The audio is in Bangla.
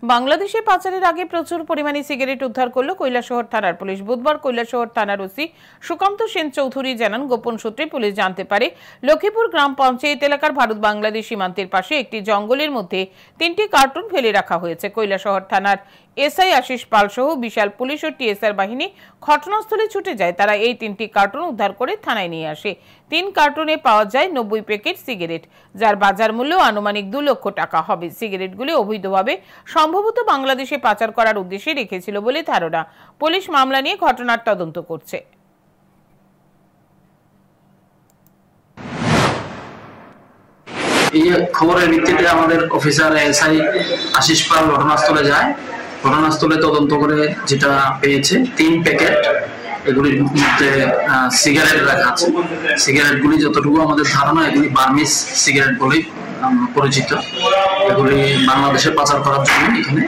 বাংলাদেশে পাচারের আগে প্রচুর পরিমাণে সিগারেট উদ্ধার করল কৈলাসহর থানার পুলিশ। বুধবার কৈলাসহর থানার ওসি সুকান্ত সেন চৌধুরী জানান, গোপন সূত্রে পুলিশ জানতে পারে লক্ষ্মীপুর গ্রাম পঞ্চায়েত এলাকার ভারত বাংলাদেশ সীমান্তের পাশে একটি জঙ্গলের মধ্যে 3টি কার্টুন ফেলে রাখা হয়েছে। কৈলাসহর থানার এসআই আশিস পাল সহ বিশাল পুলিশ ও টিএসআর বাহিনী ঘটনাস্থলে ছুটে যায়। তারা এই 3টি কার্টুন উদ্ধার করে থানায় নিয়ে আসে। 3 কার্টুনে পাওয়া যায় 90 প্যাকেট সিগারেট, যার বাজার মূল্য আনুমানিক 2 লক্ষ টাকা হবে। সিগারেটগুলি অবৈধভাবে সম্ভবত বাংলাদেশে পাচার করার উদ্দেশ্যে রেখেছিল বলে ধারণা। পুলিশ মামলা নিয়ে ঘটনার তদন্ত করছে। এই খবরের ভিত্তিতে আমাদের অফিসার এসআই আশিস পাল ঘটনাস্থলে যায়। ঘটনাস্থলে তদন্ত করে যেটা পেয়েছে 3 প্যাকেট, এগুলির মধ্যে সিগারেট রাখা আছে। সিগারেটগুলি যতটুকু আমাদের ধারণা, এগুলি বার্মিজ সিগারেট বলেই পরিচিত। এগুলি বাংলাদেশে পাচার করার জন্য এখানে